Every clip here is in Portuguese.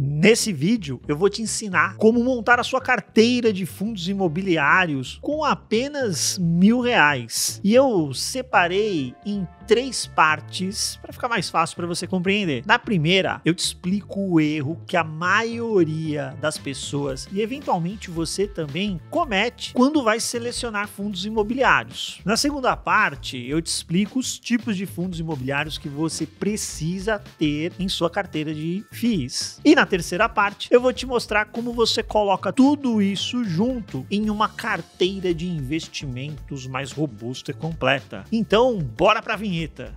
Nesse vídeo eu vou te ensinar como montar a sua carteira de fundos imobiliários com apenas R$1.000. E eu separei em 3 partes para ficar mais fácil para você compreender. Na primeira, eu te explico o erro que a maioria das pessoas e eventualmente você também comete quando vai selecionar fundos imobiliários. Na segunda parte, eu te explico os tipos de fundos imobiliários que você precisa ter em sua carteira de FIIs. E na terceira parte, eu vou te mostrar como você coloca tudo isso junto em uma carteira de investimentos mais robusta e completa. Então, bora pra vinheta.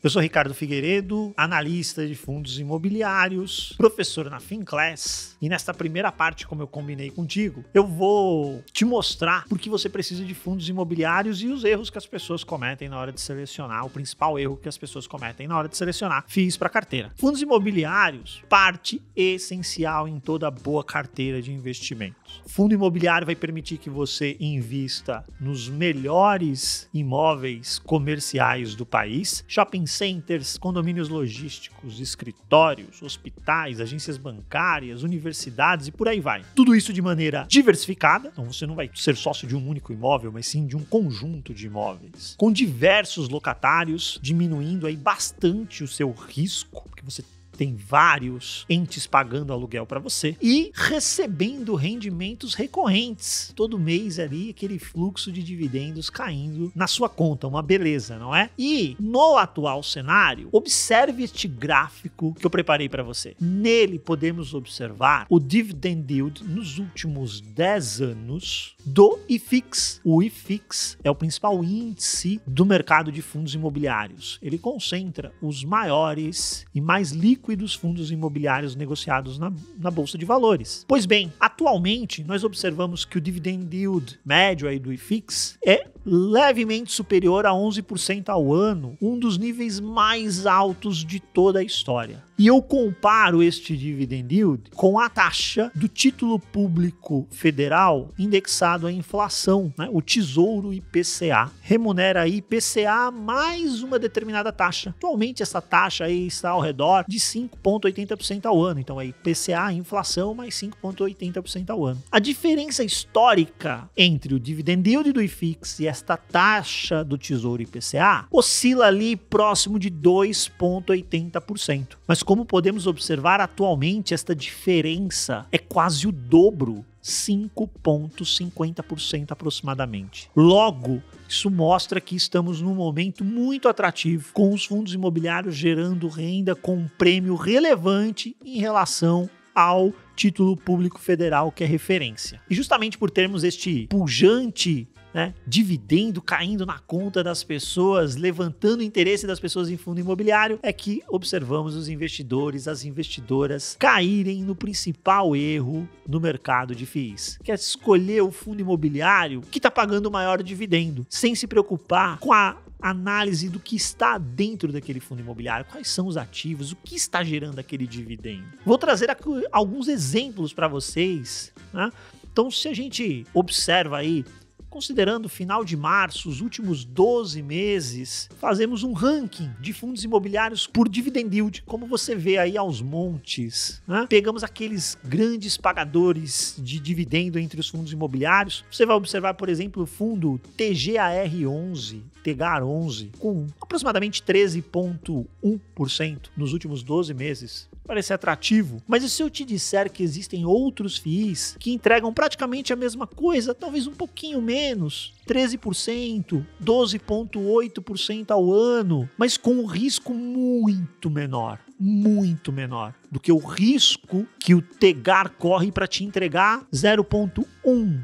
Eu sou Ricardo Figueiredo, analista de fundos imobiliários, professor na Finclass, e nesta primeira parte, como eu combinei contigo, eu vou te mostrar por que você precisa de fundos imobiliários e os erros que as pessoas cometem na hora de selecionar, o principal erro que as pessoas cometem na hora de selecionar FIIs para carteira. Fundos imobiliários, parte essencial em toda boa carteira de investimentos. O fundo imobiliário vai permitir que você invista nos melhores imóveis comerciais do país, shopping centers, condomínios logísticos, escritórios, hospitais, agências bancárias, universidades e por aí vai. Tudo isso de maneira diversificada, então você não vai ser sócio de um único imóvel, mas sim de um conjunto de imóveis, com diversos locatários, diminuindo aí bastante o seu risco, porque você tem vários entes pagando aluguel para você e recebendo rendimentos recorrentes. Todo mês ali, aquele fluxo de dividendos caindo na sua conta, uma beleza, não é? E no atual cenário, observe este gráfico que eu preparei para você. Nele podemos observar o dividend yield nos últimos 10 anos do IFIX. O IFIX é o principal índice do mercado de fundos imobiliários. Ele concentra os maiores e mais líquidos fundos imobiliários negociados na Bolsa de Valores. Pois bem, atualmente nós observamos que o dividend yield médio aí do IFIX é levemente superior a 11% ao ano, um dos níveis mais altos de toda a história. E eu comparo este dividend yield com a taxa do título público federal indexado à inflação, né? O Tesouro IPCA. Remunera aí IPCA mais uma determinada taxa. Atualmente essa taxa aí está ao redor de 5,80% ao ano. Então é IPCA, inflação, mais 5,80% ao ano. A diferença histórica entre o dividend yield do IFIX e esta taxa do Tesouro IPCA oscila ali próximo de 2,80%. Mas como podemos observar atualmente, esta diferença é quase o dobro, 5,50% aproximadamente. Logo, isso mostra que estamos num momento muito atrativo, com os fundos imobiliários gerando renda com um prêmio relevante em relação ao título público federal, que é referência. E justamente por termos este pujante dividendo caindo na conta das pessoas, levantando o interesse das pessoas em fundo imobiliário, é que observamos os investidores, as investidoras caírem no principal erro no mercado de FIIs, que é escolher o fundo imobiliário que está pagando o maior dividendo, sem se preocupar com a análise do que está dentro daquele fundo imobiliário, quais são os ativos, o que está gerando aquele dividendo. Vou trazer aqui alguns exemplos para vocês, né? Então, se a gente observa aí, considerando o final de março, os últimos 12 meses, fazemos um ranking de fundos imobiliários por dividend yield, como você vê aí aos montes, né? Pegamos aqueles grandes pagadores de dividendo entre os fundos imobiliários. Você vai observar, por exemplo, o fundo TGAR11, com aproximadamente 13,1% nos últimos 12 meses. Parece atrativo, mas e se eu te disser que existem outros FIIs que entregam praticamente a mesma coisa, talvez um pouquinho menos, 13%, 12,8% ao ano, mas com um risco muito menor do que o risco que o Tegar corre para te entregar 0,1,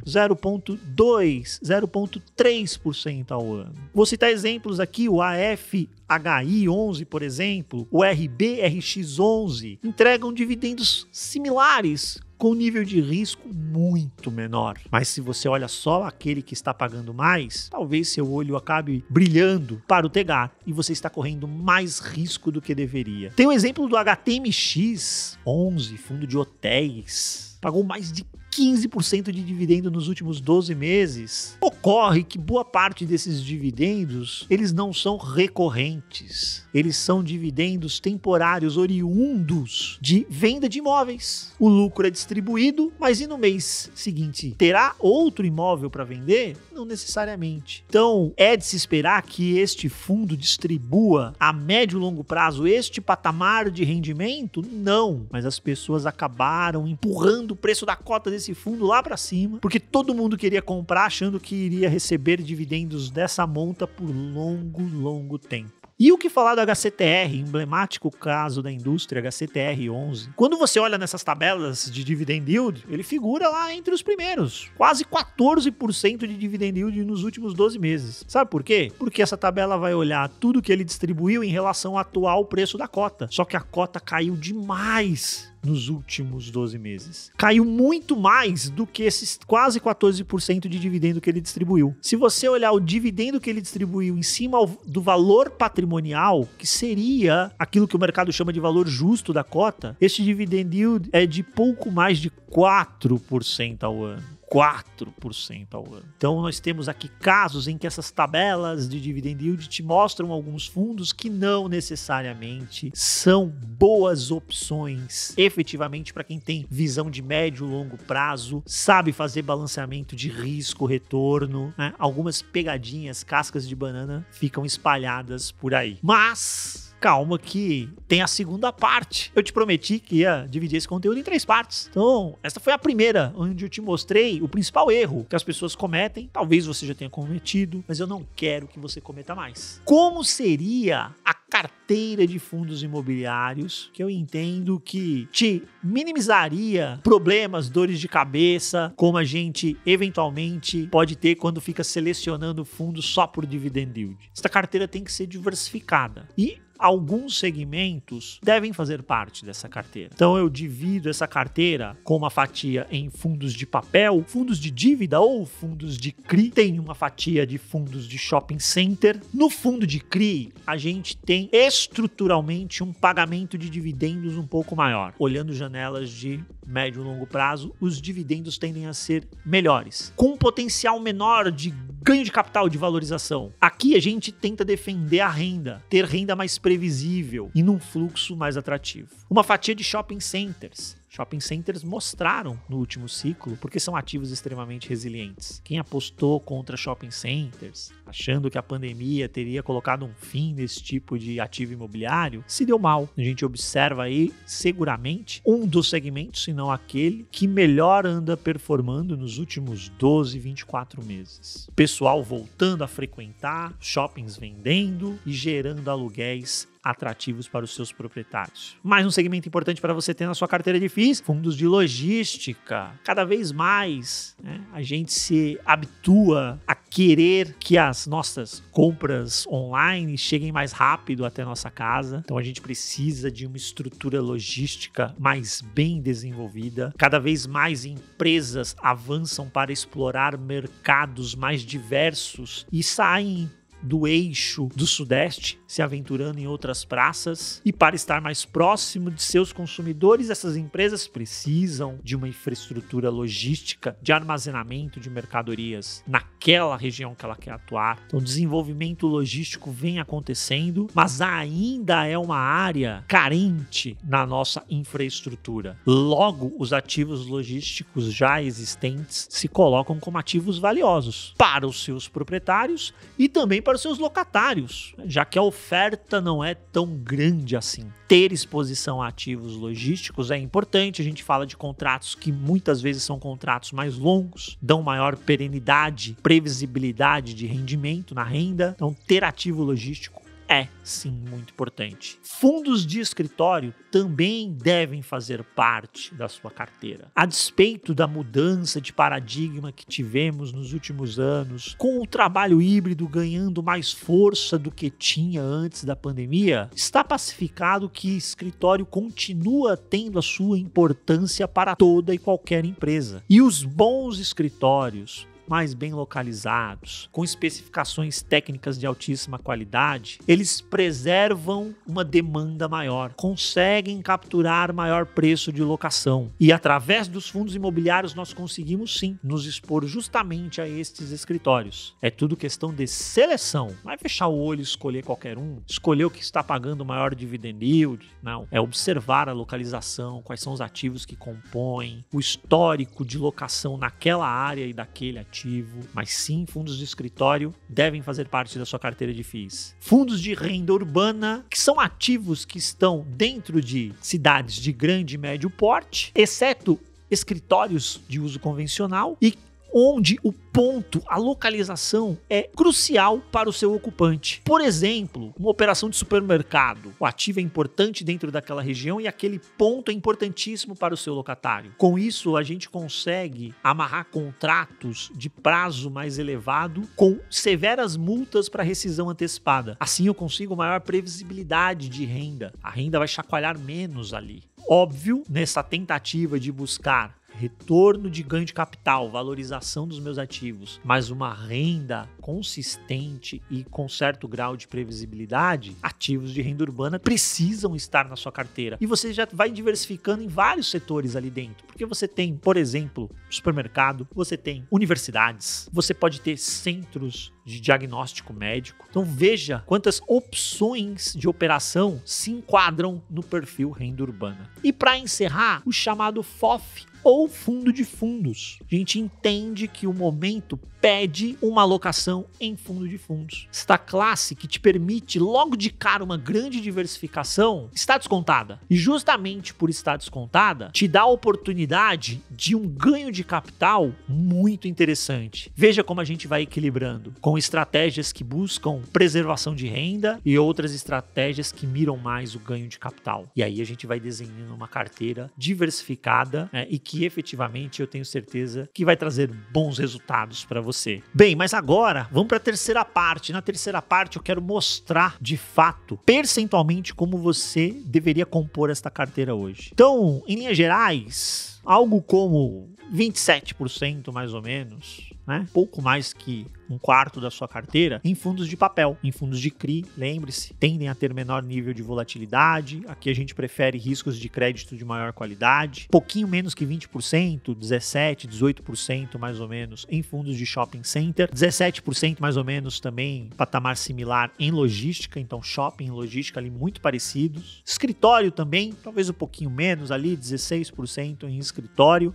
0,2, 0,3% ao ano. Vou citar exemplos aqui, o AFHI11, por exemplo, o RBRX11, entregam dividendos similares, com um nível de risco muito menor. Mas se você olha só aquele que está pagando mais, talvez seu olho acabe brilhando para o Tegar e você está correndo mais risco do que deveria. Tem o exemplo do HTMX11, fundo de hotéis. Pagou mais de 15% de dividendo nos últimos 12 meses, ocorre que boa parte desses dividendos, eles não são recorrentes. Eles são dividendos temporários oriundos de venda de imóveis. O lucro é distribuído, mas e no mês seguinte? Terá outro imóvel para vender? Não necessariamente. Então, é de se esperar que este fundo distribua a médio e longo prazo este patamar de rendimento? Não. Mas as pessoas acabaram empurrando o preço da cota desse fundo lá para cima, porque todo mundo queria comprar achando que iria receber dividendos dessa monta por longo tempo. E o que falar do HCTR, emblemático caso da indústria, HCTR 11? Quando você olha nessas tabelas de dividend yield, ele figura lá entre os primeiros. Quase 14% de dividend yield nos últimos 12 meses. Sabe por quê? Porque essa tabela vai olhar tudo que ele distribuiu em relação ao atual preço da cota. Só que a cota caiu demais nos últimos 12 meses. Caiu muito mais do que esses quase 14% de dividendo que ele distribuiu. Se você olhar o dividendo que ele distribuiu em cima do valor patrimonial, que seria aquilo que o mercado chama de valor justo da cota, este dividend yield é de pouco mais de 4% ao ano. 4% ao ano. Então nós temos aqui casos em que essas tabelas de dividend yield te mostram alguns fundos que não necessariamente são boas opções efetivamente para quem tem visão de médio e longo prazo, sabe fazer balanceamento de risco-retorno, né? Algumas pegadinhas, cascas de banana ficam espalhadas por aí. Mas calma que tem a segunda parte. Eu te prometi que ia dividir esse conteúdo em 3 partes. Então, essa foi a primeira, onde eu te mostrei o principal erro que as pessoas cometem. Talvez você já tenha cometido, mas eu não quero que você cometa mais. Como seria a carteira de fundos imobiliários que eu entendo que te minimizaria problemas, dores de cabeça, como a gente eventualmente pode ter quando fica selecionando fundos só por dividend yield? Essa carteira tem que ser diversificada. E alguns segmentos devem fazer parte dessa carteira. Então eu divido essa carteira com uma fatia em fundos de papel, fundos de dívida ou fundos de CRI. Tem uma fatia de fundos de shopping center. No fundo de CRI, a gente tem estruturalmente um pagamento de dividendos um pouco maior. Olhando janelas de médio e longo prazo, os dividendos tendem a ser melhores, com um potencial menor de ganho de capital, de valorização. Aqui a gente tenta defender a renda, ter renda mais previsível e num fluxo mais atrativo. Uma fatia de shopping centers. Shopping centers mostraram no último ciclo porque são ativos extremamente resilientes. Quem apostou contra shopping centers, achando que a pandemia teria colocado um fim nesse tipo de ativo imobiliário, se deu mal. A gente observa aí, seguramente, um dos segmentos, se não aquele, que melhor anda performando nos últimos 12, 24 meses. Pessoal voltando a frequentar, shoppings vendendo e gerando aluguéis atrativos para os seus proprietários. Mais um segmento importante para você ter na sua carteira de FIIs, fundos de logística. Cada vez mais, né, a gente se habitua a querer que as nossas compras online cheguem mais rápido até a nossa casa. Então a gente precisa de uma estrutura logística mais bem desenvolvida. Cada vez mais empresas avançam para explorar mercados mais diversos e saem do eixo do Sudeste, se aventurando em outras praças. E para estar mais próximo de seus consumidores, essas empresas precisam de uma infraestrutura logística de armazenamento de mercadorias naquela região que ela quer atuar. Então, o desenvolvimento logístico vem acontecendo, mas ainda é uma área carente na nossa infraestrutura. Logo, os ativos logísticos já existentes se colocam como ativos valiosos para os seus proprietários e também para os seus locatários, já que a oferta não é tão grande assim. Ter exposição a ativos logísticos é importante. A gente fala de contratos que muitas vezes são contratos mais longos, dão maior perenidade, previsibilidade de rendimento na renda. Então, ter ativo logístico é, sim, muito importante. Fundos de escritório também devem fazer parte da sua carteira. A despeito da mudança de paradigma que tivemos nos últimos anos, com o trabalho híbrido ganhando mais força do que tinha antes da pandemia, está pacificado que escritório continua tendo a sua importância para toda e qualquer empresa. E os bons escritórios mais bem localizados, com especificações técnicas de altíssima qualidade, eles preservam uma demanda maior, conseguem capturar maior preço de locação. E através dos fundos imobiliários nós conseguimos sim nos expor justamente a estes escritórios. É tudo questão de seleção. Não é fechar o olho e escolher qualquer um, escolher o que está pagando o maior dividend yield. Não, é observar a localização, quais são os ativos que compõem, o histórico de locação naquela área e daquele ativo. Mas sim, fundos de escritório devem fazer parte da sua carteira de FIIs. Fundos de renda urbana, que são ativos que estão dentro de cidades de grande e médio porte, exceto escritórios de uso convencional e onde o ponto, a localização é crucial para o seu ocupante. Por exemplo, uma operação de supermercado. O ativo é importante dentro daquela região e aquele ponto é importantíssimo para o seu locatário. Com isso, a gente consegue amarrar contratos de prazo mais elevado com severas multas para rescisão antecipada. Assim eu consigo maior previsibilidade de renda. A renda vai chacoalhar menos ali. Óbvio, nessa tentativa de buscar retorno de ganho de capital, valorização dos meus ativos, mas uma renda consistente e com certo grau de previsibilidade, ativos de renda urbana precisam estar na sua carteira. E você já vai diversificando em vários setores ali dentro, porque você tem, por exemplo, supermercado, você tem universidades, você pode ter centros de diagnóstico médico. Então veja quantas opções de operação se enquadram no perfil renda urbana. E para encerrar, o chamado FOF, ou fundo de fundos. A gente entende que o momento pede uma alocação em fundo de fundos. Esta classe que te permite logo de cara uma grande diversificação está descontada. E justamente por estar descontada, te dá a oportunidade de um ganho de capital muito interessante. Veja como a gente vai equilibrando com estratégias que buscam preservação de renda e outras estratégias que miram mais o ganho de capital. E aí a gente vai desenhando uma carteira diversificada, né, e que efetivamente eu tenho certeza que vai trazer bons resultados para você. Bem, mas agora vamos para a terceira parte. Na terceira parte eu quero mostrar de fato, percentualmente, como você deveria compor esta carteira hoje. Então, em linhas gerais, algo como 27% mais ou menos, né? Pouco mais que um quarto da sua carteira em fundos de papel, em fundos de CRI, lembre-se, tendem a ter menor nível de volatilidade. Aqui a gente prefere riscos de crédito de maior qualidade, pouquinho menos que 20%, 17%, 18% mais ou menos em fundos de shopping center, 17% mais ou menos também patamar similar em logística, então shopping e logística ali muito parecidos. Escritório também, talvez um pouquinho menos ali, 16% em escritório.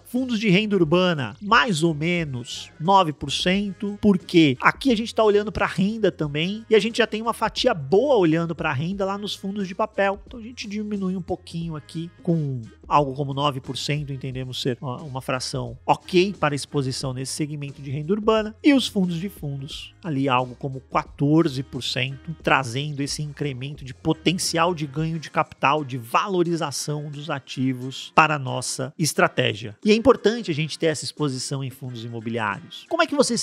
Fundos de renda urbana, mais ou menos 9%, porque aqui a gente está olhando para a renda também e a gente já tem uma fatia boa olhando para a renda lá nos fundos de papel. Então a gente diminui um pouquinho aqui com algo como 9%, entendemos ser uma fração ok para exposição nesse segmento de renda urbana, e os fundos de fundos ali algo como 14%, trazendo esse incremento de potencial de ganho de capital, de valorização dos ativos para a nossa estratégia. E é importante a gente ter essa exposição em fundos imobiliários. Como é que você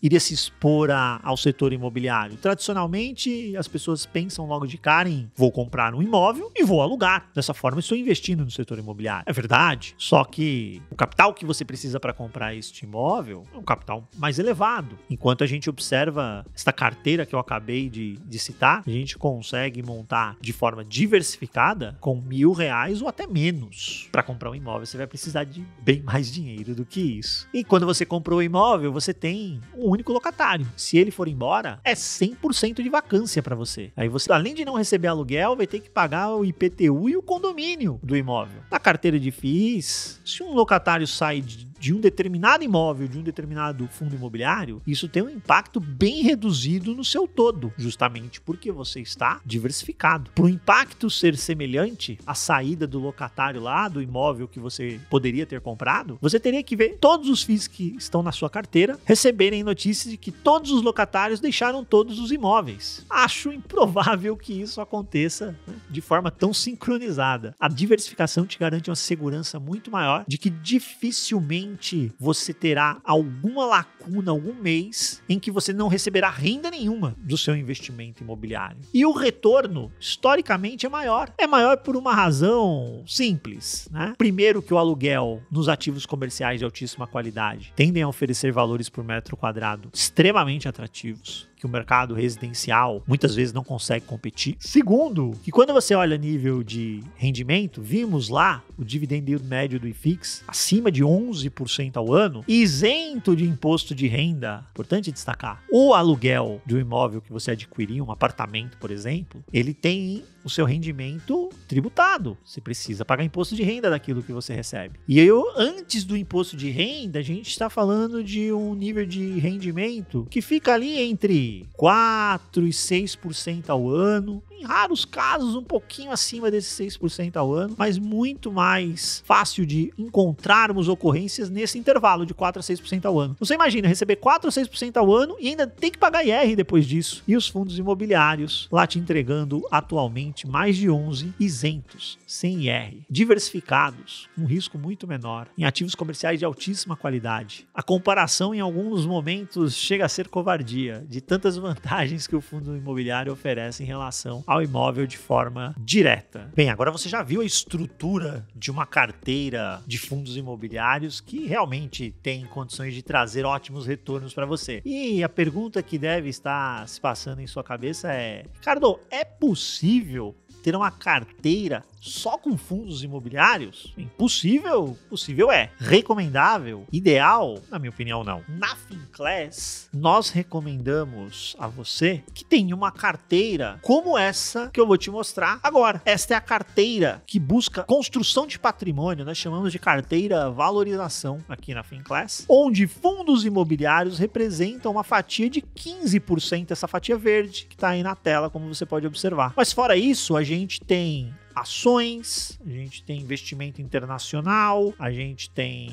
iria se expor ao setor imobiliário? Tradicionalmente, as pessoas pensam logo de cara em vou comprar um imóvel e vou alugar. Dessa forma, estou investindo no setor imobiliário. É verdade, só que o capital que você precisa para comprar este imóvel é um capital mais elevado. Enquanto a gente observa esta carteira que eu acabei de citar, a gente consegue montar de forma diversificada com R$1.000 ou até menos. Para comprar um imóvel, você vai precisar de bem mais dinheiro do que isso. E quando você comprou o imóvel, você tem um único locatário. Se ele for embora, é 100% de vacância para você. Aí você, além de não receber aluguel, vai ter que pagar o IPTU e o condomínio do imóvel. Na carteira de FIIs, se um locatário sai de um determinado imóvel, de um determinado fundo imobiliário, isso tem um impacto bem reduzido no seu todo, justamente porque você está diversificado. Para o impacto ser semelhante à saída do locatário lá do imóvel que você poderia ter comprado, você teria que ver todos os FIIs que estão na sua carteira receberem notícias de que todos os locatários deixaram todos os imóveis. Acho improvável que isso aconteça, né, de forma tão sincronizada. A diversificação te garante uma segurança muito maior de que dificilmente dificilmente você terá alguma lacuna, algum mês, em que você não receberá renda nenhuma do seu investimento imobiliário. E o retorno, historicamente, é maior. É maior por uma razão simples, né? Primeiro, que o aluguel nos ativos comerciais de altíssima qualidade tendem a oferecer valores por metro quadrado extremamente atrativos, que o mercado residencial muitas vezes não consegue competir. Segundo, que quando você olha nível de rendimento, vimos lá o dividend yield médio do IFIX acima de 11% ao ano, isento de imposto de renda. Importante destacar, o aluguel de um imóvel que você adquirir, um apartamento, por exemplo, ele tem o seu rendimento tributado. Você precisa pagar imposto de renda daquilo que você recebe. E antes do imposto de renda, a gente está falando de um nível de rendimento que fica ali entre 4% e 6% ao ano. Em raros casos, um pouquinho acima desses 6% ao ano, mas muito mais fácil de encontrarmos ocorrências nesse intervalo de 4% a 6% ao ano. Você imagina receber 4% a 6% ao ano e ainda tem que pagar IR depois disso. E os fundos imobiliários lá te entregando atualmente mais de 11 isentos, sem IR, diversificados, um risco muito menor, em ativos comerciais de altíssima qualidade. A comparação em alguns momentos chega a ser covardia, de tantas vantagens que o fundo imobiliário oferece em relação ao imóvel de forma direta. Bem, agora você já viu a estrutura de uma carteira de fundos imobiliários que realmente tem condições de trazer ótimos retornos para você. E a pergunta que deve estar se passando em sua cabeça é: Ricardo, é possível ter uma carteira só com fundos imobiliários? Impossível? Possível é. Recomendável? Ideal? Na minha opinião, não. Na Finclass, nós recomendamos a você que tenha uma carteira como essa que eu vou te mostrar agora. Esta é a carteira que busca construção de patrimônio, nós chamamos de carteira valorização aqui na Finclass, onde fundos imobiliários representam uma fatia de 15%, essa fatia verde que está aí na tela, como você pode observar. Mas fora isso, a gente tem ações, a gente tem investimento internacional, a gente tem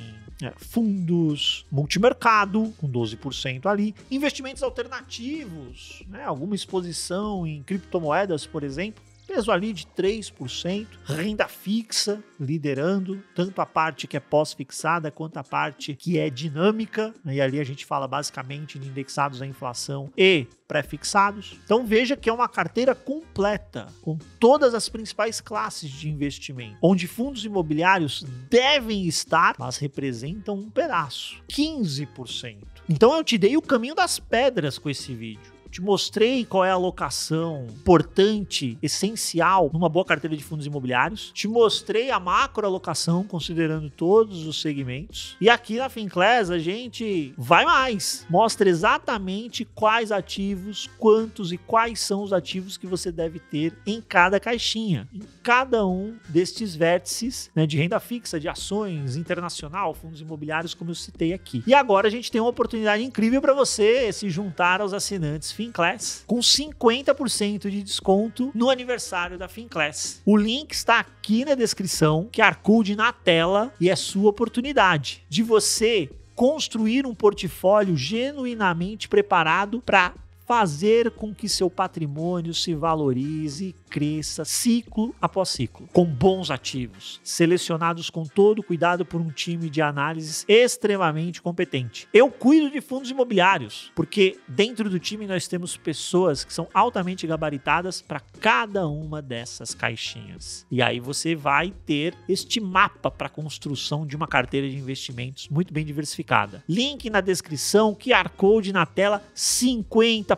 fundos multimercado com 12% ali, investimentos alternativos, né? Alguma exposição em criptomoedas, por exemplo, peso ali de 3%, renda fixa liderando, tanto a parte que é pós-fixada quanto a parte que é dinâmica, e ali a gente fala basicamente de indexados à inflação e pré-fixados. Então veja que é uma carteira completa, com todas as principais classes de investimento, onde fundos imobiliários devem estar, mas representam um pedaço, 15%. Então eu te dei o caminho das pedras com esse vídeo. Te mostrei qual é a alocação importante, essencial, numa boa carteira de fundos imobiliários. Te mostrei a macroalocação, considerando todos os segmentos. E aqui na Finclass a gente vai mais. Mostra exatamente quais ativos, quantos e quais são os ativos que você deve ter em cada caixinha. Em cada um destes vértices, né, de renda fixa, de ações, internacional, fundos imobiliários, como eu citei aqui. E agora a gente tem uma oportunidade incrível para você se juntar aos assinantes Finclass com 50% de desconto no aniversário da Finclass. O link está aqui na descrição, QR Code na tela, e é sua oportunidade de você construir um portfólio genuinamente preparado para fazer com que seu patrimônio se valorize, cresça ciclo após ciclo, com bons ativos, selecionados com todo cuidado por um time de análises extremamente competente. Eu cuido de fundos imobiliários, porque dentro do time nós temos pessoas que são altamente gabaritadas para cada uma dessas caixinhas. E aí você vai ter este mapa para a construção de uma carteira de investimentos muito bem diversificada. Link na descrição, QR Code na tela, 50%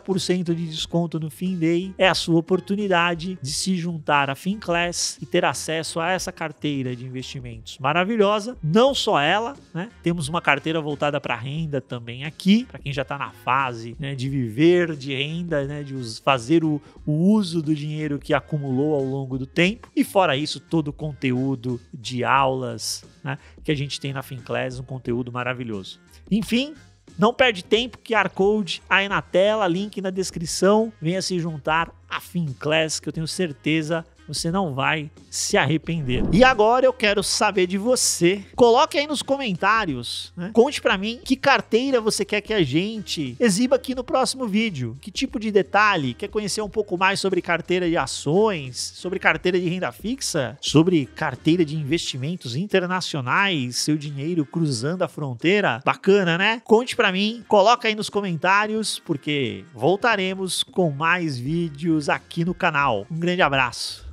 de desconto no fim day. É a sua oportunidade de se juntar à Finclass e ter acesso a essa carteira de investimentos maravilhosa. Não só ela, né? Temos uma carteira voltada para renda também aqui, para quem já está na fase, né, de viver de renda, né, de fazer o uso do dinheiro que acumulou ao longo do tempo. E fora isso, todo o conteúdo de aulas, né, que a gente tem na Finclass, um conteúdo maravilhoso. Enfim, não perde tempo, QR Code aí na tela, link na descrição. Venha se juntar à Finclass, que eu tenho certeza você não vai se arrepender. E agora eu quero saber de você. Coloque aí nos comentários, né? Conte pra mim que carteira você quer que a gente exiba aqui no próximo vídeo. Que tipo de detalhe? Quer conhecer um pouco mais sobre carteira de ações? Sobre carteira de renda fixa? Sobre carteira de investimentos internacionais? Seu dinheiro cruzando a fronteira? Bacana, né? Conte pra mim, coloca aí nos comentários, porque voltaremos com mais vídeos aqui no canal. Um grande abraço.